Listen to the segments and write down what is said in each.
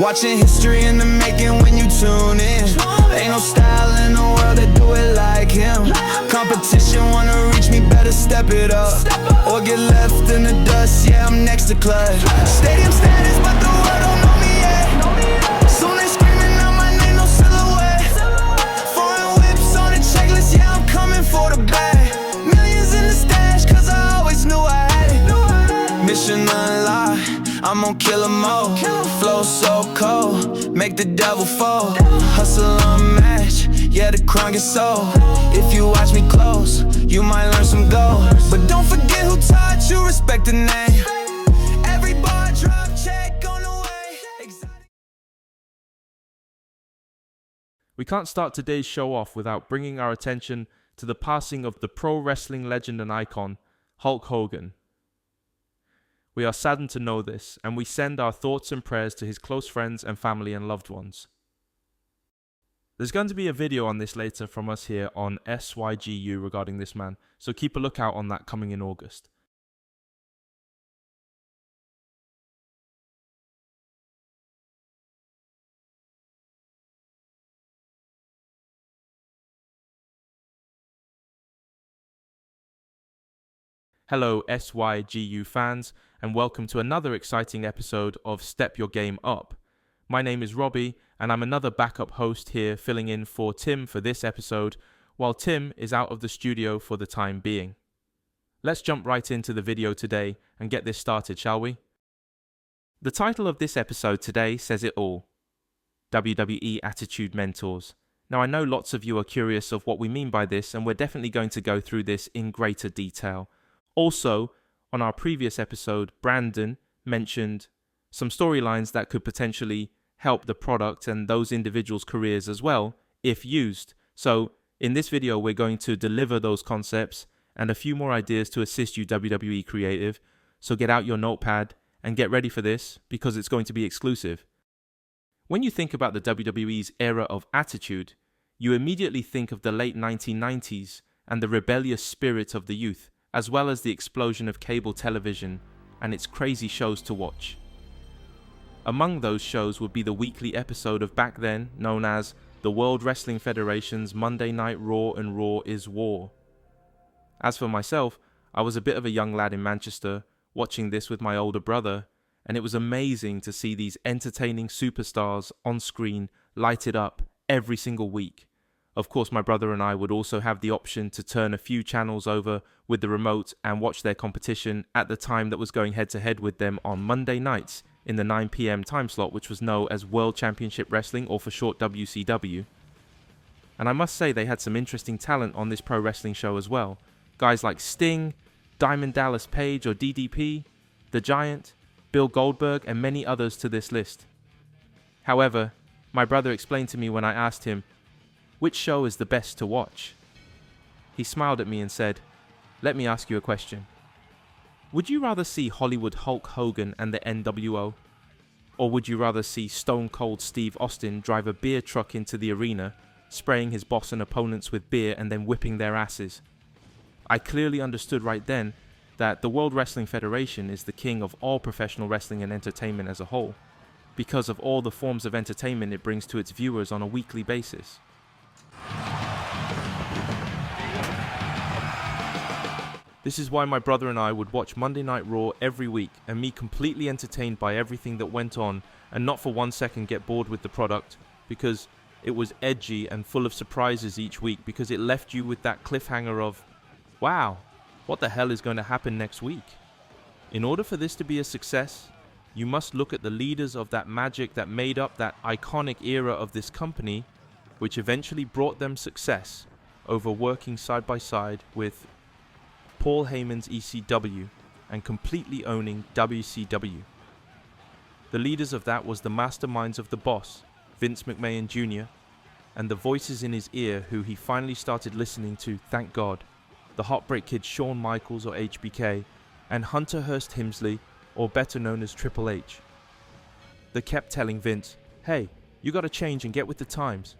Watching history in the making when you tune in. Ain't no style in the world that do it like him. Competition wanna reach me, better step it up, or get left in the dust, yeah, I'm next to clutch. Stadium status, but the world don't know me yet. Soon they screaming out my name, no silhouette. Foreign whips on the checklist, yeah, I'm coming for the bag. Millions in the stash, cause I always knew I had it. Mission unlocked, I'm on killer mode. Flow so cold, make the devil fold. Hustle unmatched, yeah, the crown gets sold. If you watch me close, you might learn some gold. But don't forget who taught you, respect the name. Every bar drop, check on the way. We can't start today's show off without bringing our attention to the passing of the pro wrestling legend and icon, Hulk Hogan. We are saddened to know this, and we send our thoughts and prayers to his close friends and family and loved ones. There's going to be a video on this later from us here on SYGU regarding this man, so keep a lookout on that coming in August. Hello SYGU fans, and welcome to another exciting episode of Step Your Game Up. My name is Robbie, and I'm another backup host here filling in for Tim for this episode, while Tim is out of the studio for the time being. Let's jump right into the video today and get this started, shall we? The title of this episode today says it all. WWE Attitude Mentors. Now I know lots of you are curious of what we mean by this, and we're definitely going to go through this in greater detail. Also, on our previous episode, Brandon mentioned some storylines that could potentially help the product and those individuals' careers as well, if used. So, in this video, we're going to deliver those concepts and a few more ideas to assist you, WWE Creative. So get out your notepad and get ready for this, because it's going to be exclusive. When you think about the WWE's era of attitude, you immediately think of the late 1990s and the rebellious spirit of the youth, as well as the explosion of cable television and its crazy shows to watch. Among those shows would be the weekly episode of back then known as the World Wrestling Federation's Monday Night Raw and Raw is War. As for myself, I was a bit of a young lad in Manchester watching this with my older brother, and it was amazing to see these entertaining superstars on screen lighted up every single week. Of course, my brother and I would also have the option to turn a few channels over with the remote and watch their competition at the time that was going head to head with them on Monday nights in the 9 PM time slot, which was known as World Championship Wrestling, or for short WCW. And I must say they had some interesting talent on this pro wrestling show as well. Guys like Sting, Diamond Dallas Page or DDP, The Giant, Bill Goldberg, and many others to this list. However, my brother explained to me when I asked him, which show is the best to watch? He smiled at me and said, "Let me ask you a question. Would you rather see Hollywood Hulk Hogan and the N.W.O? Or would you rather see Stone Cold Steve Austin drive a beer truck into the arena, spraying his boss and opponents with beer and then whipping their asses?" I clearly understood right then that the World Wrestling Federation is the king of all professional wrestling and entertainment as a whole, because of all the forms of entertainment it brings to its viewers on a weekly basis. This is why my brother and I would watch Monday Night Raw every week, and me completely entertained by everything that went on, and not for 1 second get bored with the product, because it was edgy and full of surprises each week, because it left you with that cliffhanger of, wow, what the hell is going to happen next week? In order for this to be a success, you must look at the leaders of that magic that made up that iconic era of this company, which eventually brought them success over working side by side with Paul Heyman's ECW and completely owning WCW. The leaders of that was the masterminds of the boss, Vince McMahon Jr., and the voices in his ear who he finally started listening to, thank God, the Heartbreak Kid Shawn Michaels or HBK, and Hunter Hearst Helmsley, or better known as Triple H. They kept telling Vince, "Hey, you gotta change and get with the times.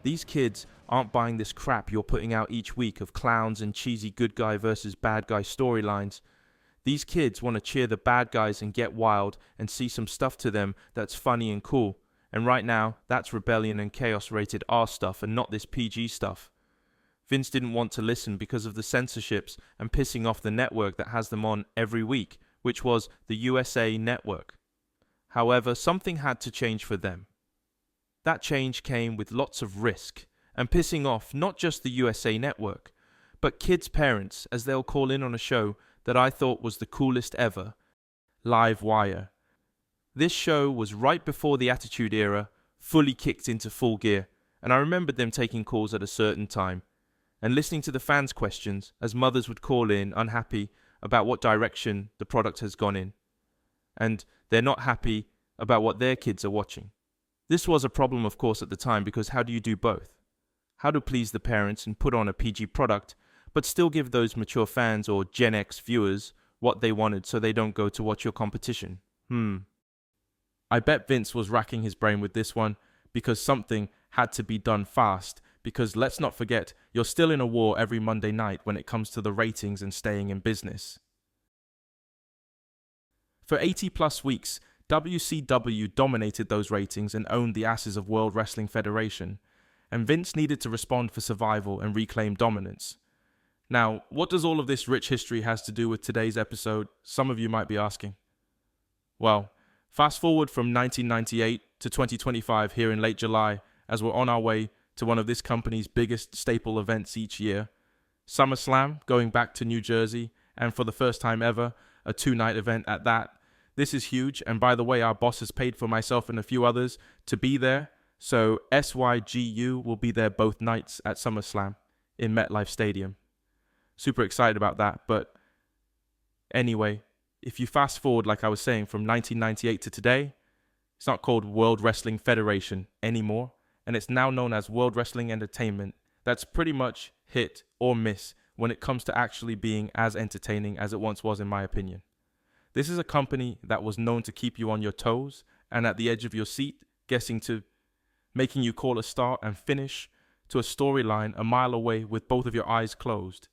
These kids aren't buying this crap you're putting out each week of clowns and cheesy good guy versus bad guy storylines. These kids want to cheer the bad guys and get wild and see some stuff to them that's funny and cool. And right now, that's rebellion and chaos rated R stuff and not this PG stuff. Vince didn't want to listen because of the censorships and pissing off the network that has them on every week, which was the USA Network. However, something had to change for them. That change came with lots of risk and pissing off not just the USA Network, but kids' parents, as they'll call in on a show that I thought was the coolest ever, Live Wire. This show was right before the Attitude Era fully kicked into full gear, and I remembered them taking calls at a certain time and listening to the fans' questions as mothers would call in unhappy about what direction the product has gone in, and they're not happy about what their kids are watching. This was a problem, of course, at the time, because how do you do both? How to please the parents and put on a PG product, but still give those mature fans or Gen X viewers what they wanted so they don't go to watch your competition? I bet Vince was racking his brain with this one because something had to be done fast, because let's not forget, you're still in a war every Monday night when it comes to the ratings and staying in business. For 80 plus weeks, WCW dominated those ratings and owned the asses of World Wrestling Federation, and Vince needed to respond for survival and reclaim dominance. Now, what does all of this rich history has to do with today's episode? Some of you might be asking. Well, fast forward from 1998 to 2025 here in late July, as we're on our way to one of this company's biggest staple events each year, SummerSlam, going back to New Jersey, and for the first time ever, a 2-night event at that. This is huge, and by the way, our boss has paid for myself and a few others to be there, so SYGU will be there both nights at SummerSlam in MetLife Stadium. Super excited about that, but anyway, if you fast forward, like I was saying, from 1998 to today, it's not called World Wrestling Federation anymore, and it's now known as World Wrestling Entertainment. That's pretty much hit or miss when it comes to actually being as entertaining as it once was, in my opinion. This is a company that was known to keep you on your toes and at the edge of your seat, making you call a start and finish to a storyline a mile away with both of your eyes closed.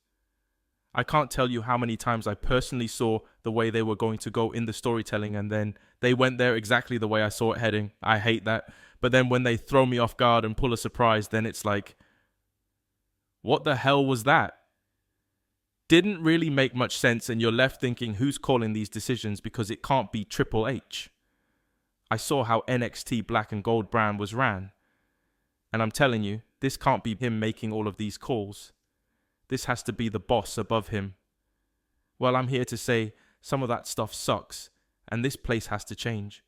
I can't tell you how many times I personally saw the way they were going to go in the storytelling, and then they went there exactly the way I saw it heading. I hate that. But then when they throw me off guard and pull a surprise, then it's like, what the hell was that? Didn't really make much sense, and you're left thinking, who's calling these decisions, because it can't be Triple H. I saw how NXT Black and Gold brand was ran, and I'm telling you, this can't be him making all of these calls. This has to be the boss above him. Well, I'm here to say some of that stuff sucks, and this place has to change.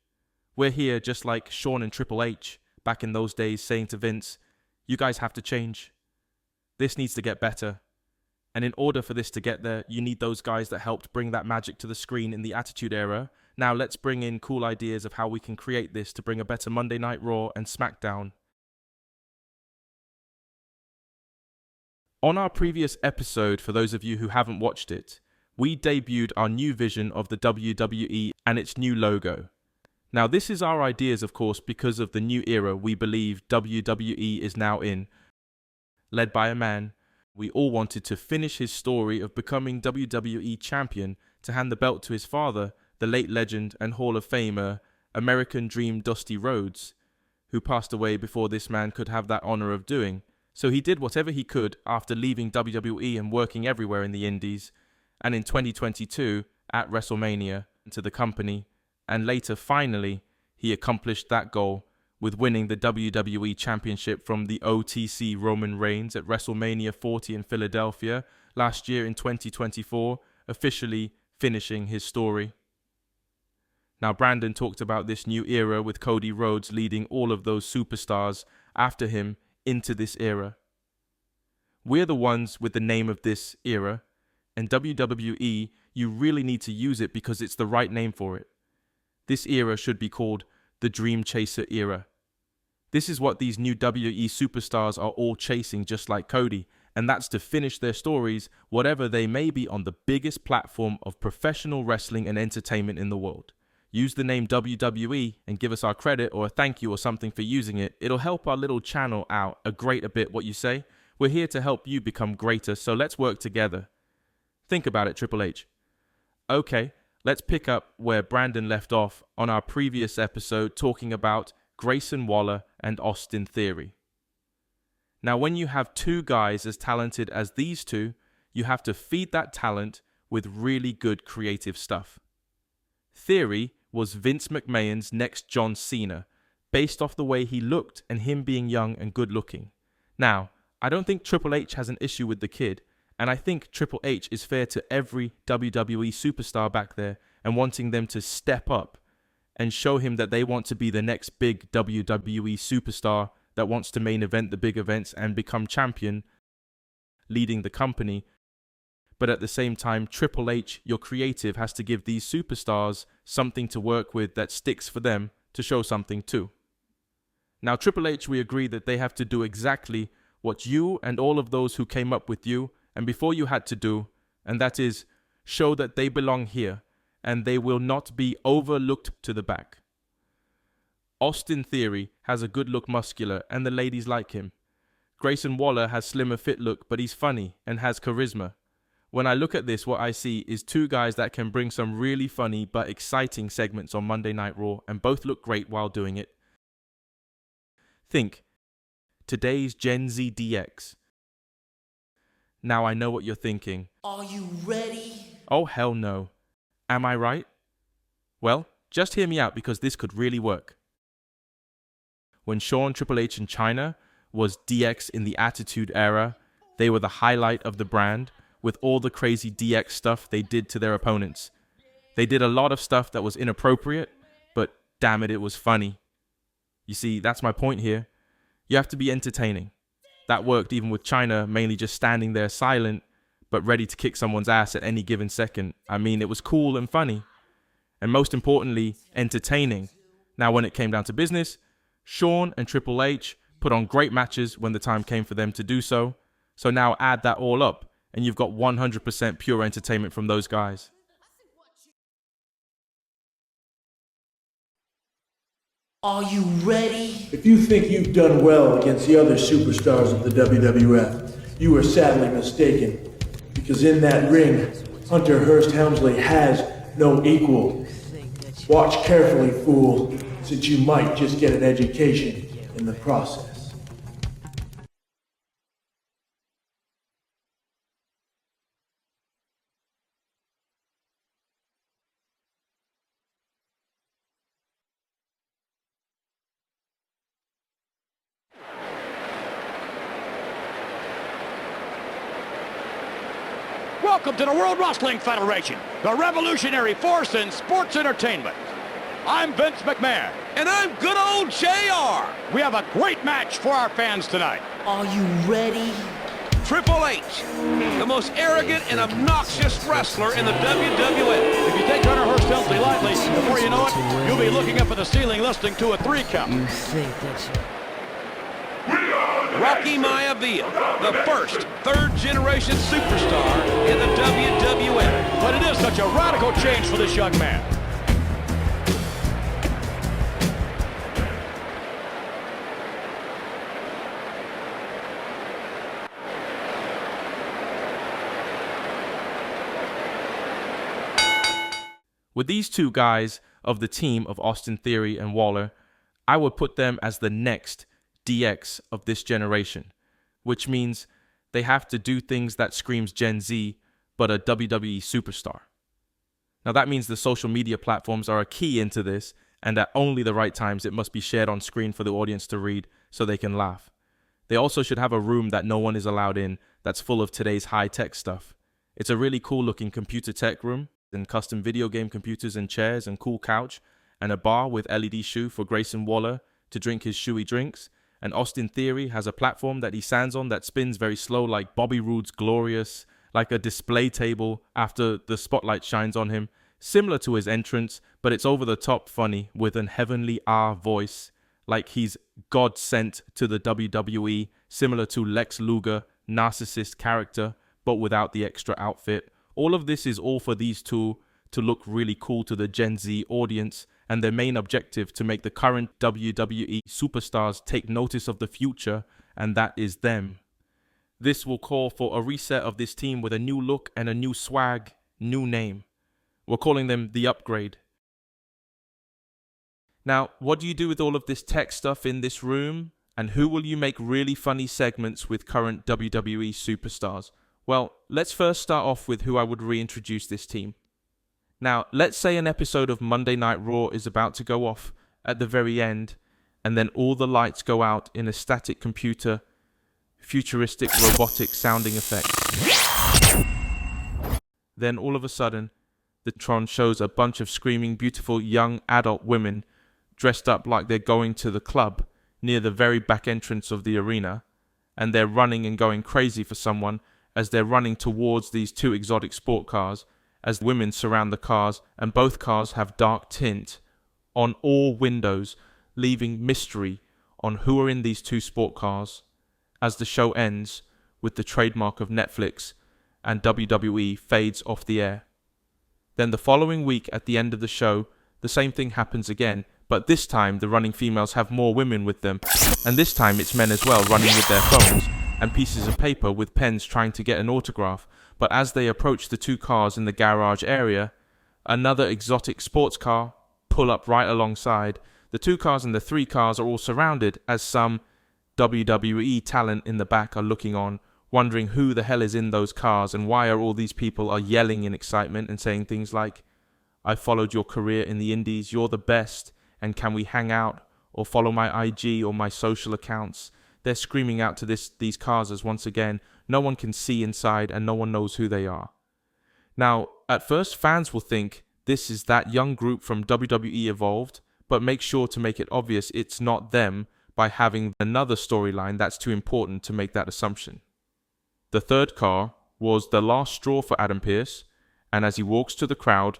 We're here just like Shawn and Triple H back in those days saying to Vince, you guys have to change. This needs to get better. And in order for this to get there, you need those guys that helped bring that magic to the screen in the Attitude Era. Now let's bring in cool ideas of how we can create this to bring a better Monday Night Raw and SmackDown. On our previous episode, for those of you who haven't watched it, we debuted our new vision of the WWE and its new logo. Now this is our ideas, of course, because of the new era we believe WWE is now in. Led by a man, we all wanted to finish his story of becoming WWE champion to hand the belt to his father, the late legend and Hall of Famer, American Dream Dusty Rhodes, who passed away before this man could have that honor of doing. So he did whatever he could after leaving WWE and working everywhere in the indies, and in 2022 at WrestleMania to the company, and later finally he accomplished that goal with winning the WWE Championship from the OTC Roman Reigns at WrestleMania 40 in Philadelphia last year in 2024, officially finishing his story. Now Brandon talked about this new era with Cody Rhodes leading all of those superstars after him into this era. We're the ones with the name of this era, and WWE, you really need to use it because it's the right name for it. This era should be called the Dream Chaser era. This is what these new WWE superstars are all chasing, just like Cody, and that's to finish their stories, whatever they may be, on the biggest platform of professional wrestling and entertainment in the world. Use the name WWE and give us our credit or a thank you or something for using it. It'll help our little channel out a bit, what you say? We're here to help you become greater, so let's work together. Think about it, Triple H. Okay, let's pick up where Brandon left off on our previous episode talking about Grayson Waller and Austin Theory. Now, when you have two guys as talented as these two, you have to feed that talent with really good creative stuff. Theory was Vince McMahon's next John Cena, based off the way he looked and him being young and good looking. Now, I don't think Triple H has an issue with the kid, and I think Triple H is fair to every WWE superstar back there and wanting them to step up and show him that they want to be the next big WWE superstar that wants to main event the big events and become champion, leading the company. But at the same time, Triple H, your creative, has to give these superstars something to work with that sticks for them to show something too. Now, Triple H, we agree that they have to do exactly what you and all of those who came up with you and before you had to do, and that is show that they belong here and they will not be overlooked to the back. Austin Theory has a good look muscular and the ladies like him. Grayson Waller has slimmer fit look, but he's funny and has charisma. When I look at this, what I see is two guys that can bring some really funny but exciting segments on Monday Night Raw and both look great while doing it. Think, today's Gen Z DX. Now I know what you're thinking. Are you ready? Oh hell no. Am I right? Well, just hear me out because this could really work. When Shawn, Triple H and Chyna was DX in the Attitude Era, they were the highlight of the brand with all the crazy DX stuff they did to their opponents. They did a lot of stuff that was inappropriate, but damn it, it was funny. You see, that's my point here. You have to be entertaining. That worked even with Chyna mainly just standing there silent, but ready to kick someone's ass at any given second. I mean, it was cool and funny. And most importantly, entertaining. Now, when it came down to business, Shawn and Triple H put on great matches when the time came for them to do so. So now add that all up, and you've got 100% pure entertainment from those guys. Are you ready? If you think you've done well against the other superstars of the WWF, you are sadly mistaken. Because in that ring, Hunter Hearst Helmsley has no equal. Watch carefully, fool, since you might just get an education in the process. Welcome to the World Wrestling Federation, the revolutionary force in sports entertainment. I'm Vince McMahon. And I'm good old JR. We have a great match for our fans tonight. Are you ready? Triple H, the most arrogant and obnoxious wrestler in the WWF. If you take Hunter Hearst Helmsley lightly, before you know it, you'll be looking up at the ceiling listening to a 3 count. You think that you... Rocky Maivia, the first third-generation superstar in the WWF. But it is such a radical change for this young man. With these two guys of the team of Austin Theory and Waller, I would put them as the next DX of this generation, which means they have to do things that screams Gen Z, but a WWE superstar. Now that means the social media platforms are a key into this, and at only the right times it must be shared on screen for the audience to read so they can laugh. They also should have a room that no one is allowed in that's full of today's high-tech stuff. It's a really cool looking computer tech room and custom video game computers and chairs and cool couch and a bar with LED shoe for Grayson Waller to drink his shoey drinks. And Austin Theory has a platform that he stands on that spins very slow like Bobby Roode's Glorious, like a display table after the spotlight shines on him, similar to his entrance, but it's over the top funny with an heavenly voice, like he's God sent to the WWE, similar to Lex Luger, narcissist character, but without the extra outfit. All of this is all for these two to look really cool to the Gen Z audience, and their main objective to make the current WWE superstars take notice of the future, and that is them. This will call for a reset of this team with a new look and a new swag, new name. We're calling them the upgrade. Now, what do you do with all of this tech stuff in this room? And who will you make really funny segments with current WWE superstars? Well, let's first start off with who I would reintroduce this team. Now, let's say an episode of Monday Night Raw is about to go off at the very end, and then all the lights go out in a static computer, futuristic robotic sounding effects. Then all of a sudden, the Tron shows a bunch of screaming beautiful young adult women dressed up like they're going to the club near the very back entrance of the arena, and they're running and going crazy for someone as they're running towards these two exotic sport cars as women surround the cars, and both cars have dark tint on all windows, leaving mystery on who are in these two sport cars as the show ends with the trademark of Netflix and WWE fades off the air. Then the following week at the end of the show, the same thing happens again, but this time the running females have more women with them, and this time it's men as well running with their phones and pieces of paper with pens trying to get an autograph. But as they approach the two cars in the garage area, another exotic sports car pull up right alongside. The two cars and the three cars are all surrounded as some WWE talent in the back are looking on, wondering who the hell is in those cars and why are all these people are yelling in excitement and saying things like, "I followed your career in the indies, you're the best, and can we hang out or follow my IG or my social accounts?" They're screaming out to these cars as once again, no one can see inside and no one knows who they are. Now, at first fans will think this is that young group from WWE Evolved, but make sure to make it obvious it's not them by having another storyline that's too important to make that assumption. The third car was the last straw for Adam Pearce, and as he walks to the crowd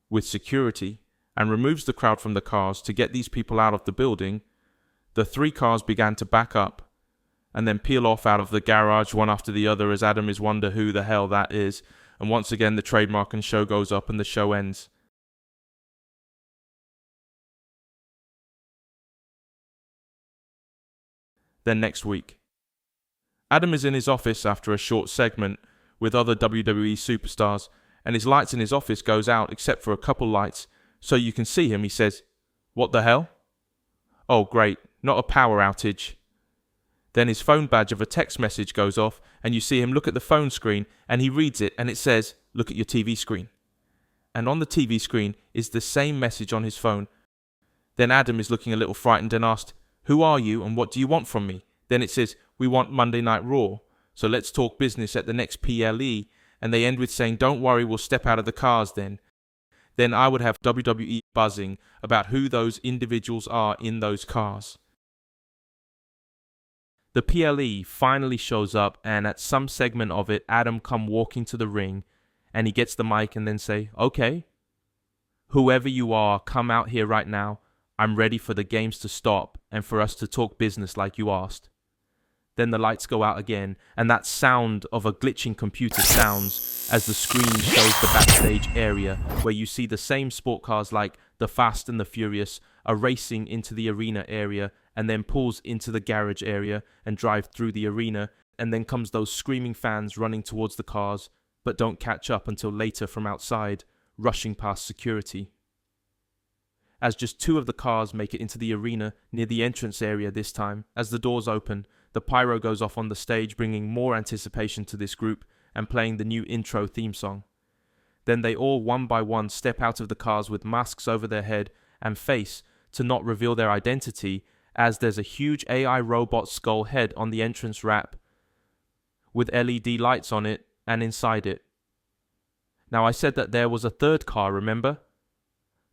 with security and removes the crowd from the cars to get these people out of the building, the three cars began to back up and then peel off out of the garage one after the other as Adam is wonder who the hell that is, and once again the trademark and show goes up and the show ends. Then next week, Adam is in his office after a short segment with other WWE superstars, and his lights in his office goes out except for a couple lights, so you can see him. He says, "What the hell? Oh great, not a power outage." Then his phone badge of a text message goes off, and you see him look at the phone screen, and he reads it, and it says, "Look at your TV screen." And on the TV screen is the same message on his phone. Then Adam is looking a little frightened and asked, "Who are you and what do you want from me?" Then it says, "We want Monday Night Raw, so let's talk business at the next PLE." And they end with saying, "Don't worry, we'll step out of the cars then." Then I would have WWE buzzing about who those individuals are in those cars. The PLE finally shows up, and at some segment of it, Adam come walking to the ring, and he gets the mic and then say, "Okay, whoever you are, come out here right now. I'm ready for the games to stop and for us to talk business like you asked." Then the lights go out again, and that sound of a glitching computer sounds as the screen shows the backstage area where you see the same sport cars like the Fast and the Furious are racing into the arena area and then pulls into the garage area and drive through the arena, and then comes those screaming fans running towards the cars but don't catch up until later from outside, rushing past security. As just two of the cars make it into the arena near the entrance area this time, as the doors open, the pyro goes off on the stage, bringing more anticipation to this group and playing the new intro theme song. Then they all one by one step out of the cars with masks over their head and face to not reveal their identity, as there's a huge AI robot skull head on the entrance ramp with LED lights on it and inside it. Now I said that there was a third car, remember?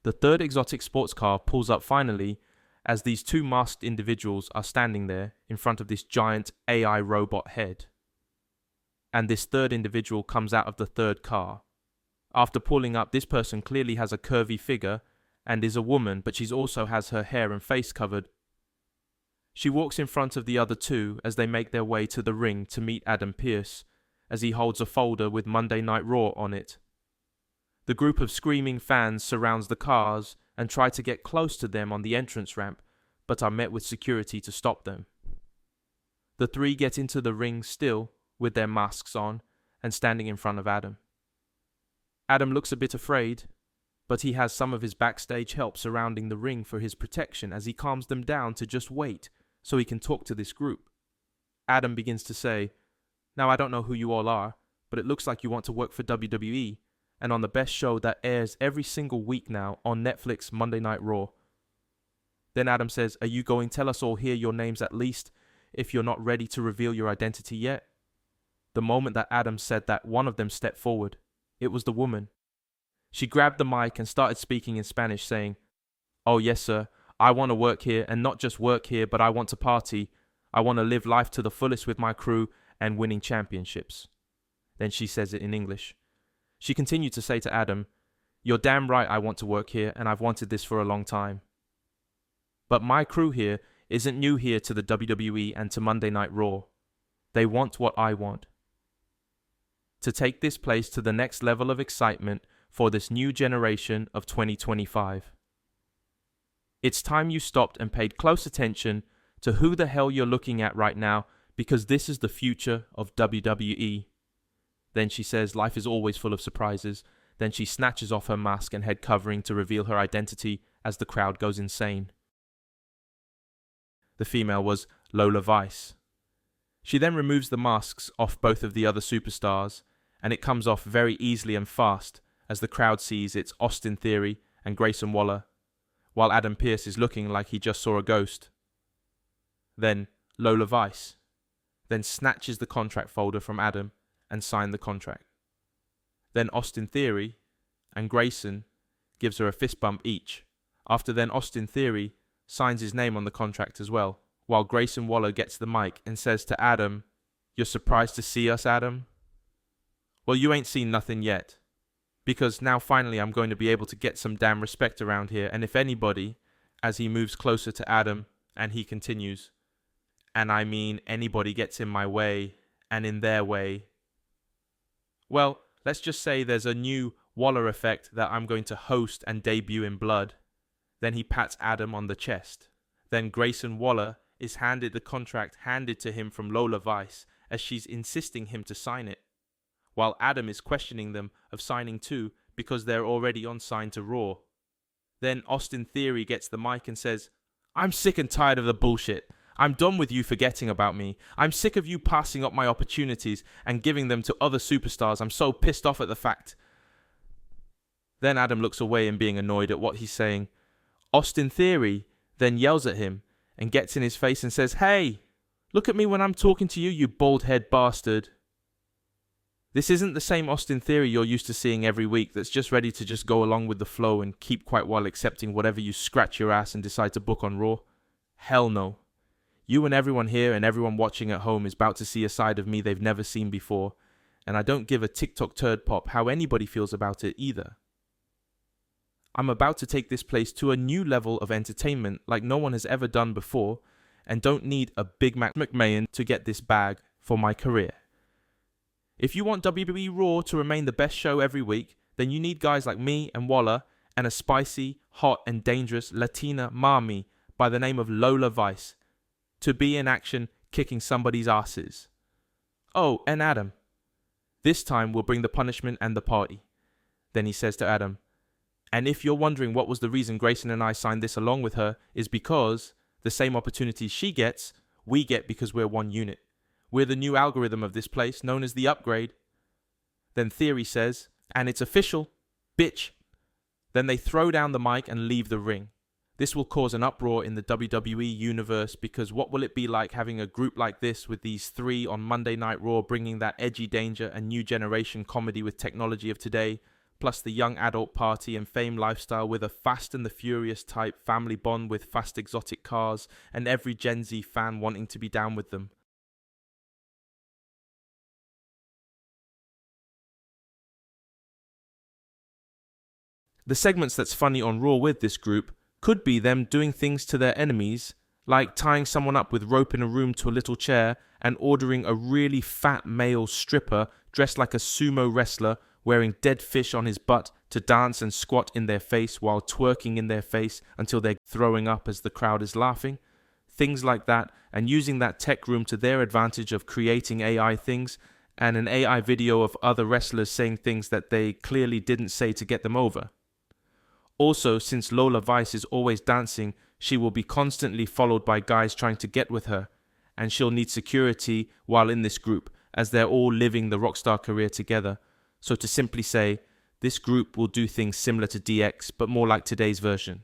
The third exotic sports car pulls up finally as these two masked individuals are standing there in front of this giant AI robot head. And this third individual comes out of the third car. After pulling up, this person clearly has a curvy figure and is a woman, but she also has her hair and face covered. She walks in front of the other two as they make their way to the ring to meet Adam Pearce, as he holds a folder with Monday Night Raw on it. The group of screaming fans surrounds the cars and try to get close to them on the entrance ramp, but are met with security to stop them. The three get into the ring still, with their masks on, and standing in front of Adam. Adam looks a bit afraid, but he has some of his backstage help surrounding the ring for his protection as he calms them down to just wait so he can talk to this group. Adam begins to say, "Now I don't know who you all are, but it looks like you want to work for WWE and on the best show that airs every single week now on Netflix Monday Night Raw." Then Adam says, "Are you going to tell us all here your names at least if you're not ready to reveal your identity yet?" The moment that Adam said that, one of them stepped forward. It was the woman. She grabbed the mic and started speaking in Spanish, saying, "Oh yes, sir, I want to work here, and not just work here, but I want to party. I want to live life to the fullest with my crew and winning championships." Then she says it in English. She continued to say to Adam, "You're damn right I want to work here, and I've wanted this for a long time. But my crew here isn't new here to the WWE and to Monday Night Raw. They want what I want. To take this place to the next level of excitement for this new generation of 2025. It's time you stopped and paid close attention to who the hell you're looking at right now, because this is the future of WWE." Then she says life is always full of surprises. Then she snatches off her mask and head covering to reveal her identity as the crowd goes insane. The female was Lola Vice. She then removes the masks off both of the other superstars, and it comes off very easily and fast as the crowd sees it's Austin Theory and Grayson Waller, while Adam Pearce is looking like he just saw a ghost. Then Lola Vice then snatches the contract folder from Adam and signed the contract. Then Austin Theory and Grayson gives her a fist bump each. After then Austin Theory signs his name on the contract as well, while Grayson Waller gets the mic and says to Adam, "You're surprised to see us, Adam? Well, you ain't seen nothing yet, because now finally I'm going to be able to get some damn respect around here, and if anybody," as he moves closer to Adam and he continues, "and I mean anybody gets in my way and in their way, well, let's just say there's a new Waller effect that I'm going to host and debut in blood." Then he pats Adam on the chest. Then Grayson Waller is handed the contract handed to him from Lola Vice as she's insisting him to sign it, while Adam is questioning them of signing too because they're already on sign to Raw. Then Austin Theory gets the mic and says, "I'm sick and tired of the bullshit. I'm done with you forgetting about me. I'm sick of you passing up my opportunities and giving them to other superstars. I'm so pissed off at the fact." Then Adam looks away and being annoyed at what he's saying. Austin Theory then yells at him and gets in his face and says, "Hey, look at me when I'm talking to you, you bald-head bastard." This isn't the same Austin Theory you're used to seeing every week that's just ready to just go along with the flow and keep quiet while accepting whatever you scratch your ass and decide to book on Raw. Hell no. You and everyone here and everyone watching at home is about to see a side of me they've never seen before, and I don't give a TikTok turd pop how anybody feels about it either. I'm about to take this place to a new level of entertainment like no one has ever done before, and don't need a Big Mac McMahon to get this bag for my career. If you want WWE Raw to remain the best show every week, then you need guys like me and Waller and a spicy, hot and dangerous Latina mommy by the name of Lola Vice to be in action kicking somebody's asses. Oh, and Adam. This time we'll bring the punishment and the party. Then he says to Adam, "And if you're wondering what was the reason Grayson and I signed this along with her, is because the same opportunities she gets, we get because we're one unit. We're the new algorithm of this place, known as the upgrade." Then Theory says, "And it's official, bitch." Then they throw down the mic and leave the ring. This will cause an uproar in the WWE universe, because what will it be like having a group like this with these three on Monday Night Raw, bringing that edgy danger and new generation comedy with technology of today, plus the young adult party and fame lifestyle with a Fast and the Furious type family bond with fast exotic cars and every Gen Z fan wanting to be down with them. The segments that's funny on Raw with this group could be them doing things to their enemies, like tying someone up with rope in a room to a little chair and ordering a really fat male stripper dressed like a sumo wrestler wearing dead fish on his butt to dance and squat in their face while twerking in their face until they're throwing up as the crowd is laughing. Things like that, and using that tech room to their advantage of creating AI things and an AI video of other wrestlers saying things that they clearly didn't say to get them over. Also, since Lola Vice is always dancing, she will be constantly followed by guys trying to get with her, and she'll need security while in this group, as they're all living the rockstar career together. So to simply say, this group will do things similar to DX, but more like today's version.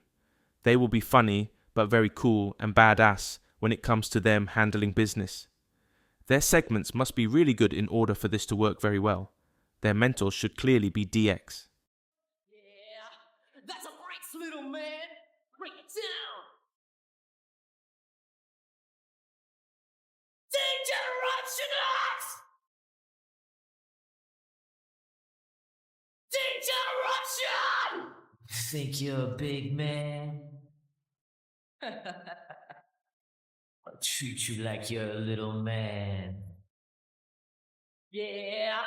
They will be funny, but very cool and badass when it comes to them handling business. Their segments must be really good in order for this to work very well. Their mentors should clearly be DX. Yeah, that's a breaks, little man. Break it down. Degeneration! Degeneration! Think you're a big man? I'll treat you like you're a little man. Yeah.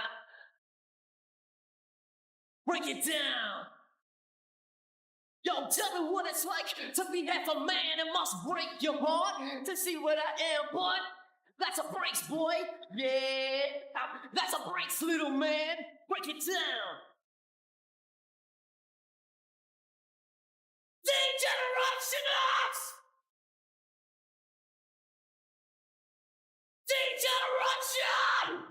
Break it down. Yo, tell me what it's like to be half a man. It must break your heart to see what I am, but that's a breaks, boy. Yeah. That's a breaks, little man. Break it down. Degeneration! Degeneration!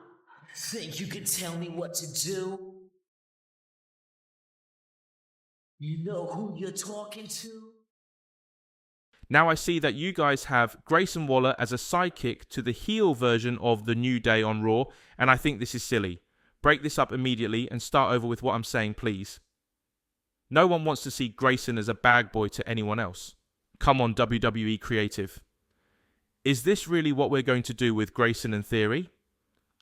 Think you can tell me what to do? You know who you're talking to? Now I see that you guys have Grayson Waller as a sidekick to the heel version of The New Day on Raw, and I think this is silly. Break this up immediately and start over with what I'm saying, please. No one wants to see Grayson as a bag boy to anyone else. Come on, WWE Creative. Is this really what we're going to do with Grayson and Theory?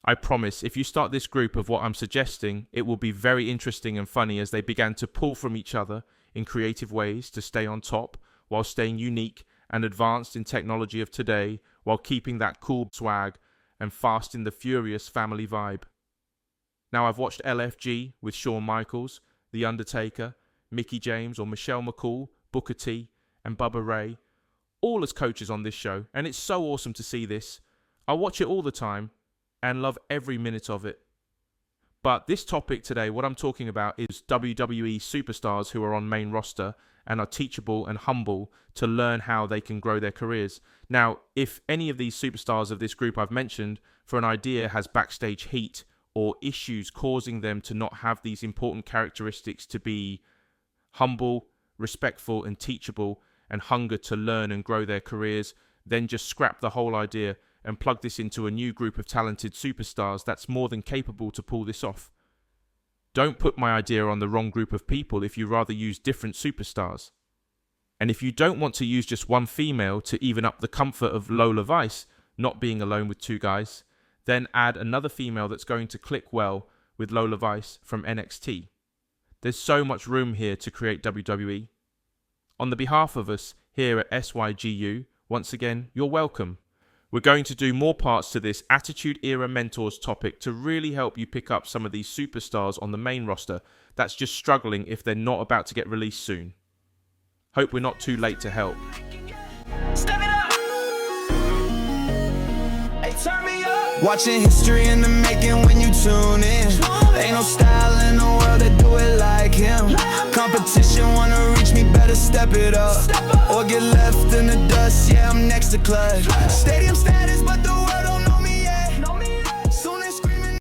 I promise, if you start this group of what I'm suggesting, it will be very interesting and funny as they began to pull from each other in creative ways to stay on top, while staying unique and advanced in technology of today, while keeping that cool swag and Fast and the Furious family vibe. Now I've watched LFG with Shawn Michaels, The Undertaker, Mickie James or Michelle McCool, Booker T and Bubba Ray, all as coaches on this show, and it's so awesome to see this. I watch it all the time and love every minute of it. But this topic today, what I'm talking about is WWE superstars who are on main roster and are teachable and humble to learn how they can grow their careers. Now, if any of these superstars of this group I've mentioned, for an idea, has backstage heat or issues causing them to not have these important characteristics to be humble, respectful and teachable and hunger to learn and grow their careers, then just scrap the whole idea and plug this into a new group of talented superstars that's more than capable to pull this off. Don't put my idea on the wrong group of people if you rather use different superstars. And if you don't want to use just one female to even up the comfort of Lola Vice not being alone with two guys, then add another female that's going to click well with Lola Vice from NXT. There's so much room here to create WWE. On the behalf of us here at SYGU, once again, you're welcome. We're going to do more parts to this Attitude Era Mentors topic to really help you pick up some of these superstars on the main roster that's just struggling if they're not about to get released soon. Hope we're not too late to help. Step it up. Hey, turn me up. Watching history in the making when you tune in. Ain't no style in the world that do it like him. Competition wanna reach me, better step it up. Or get left in the dust, yeah, I'm next to clutch. Stadium status, but the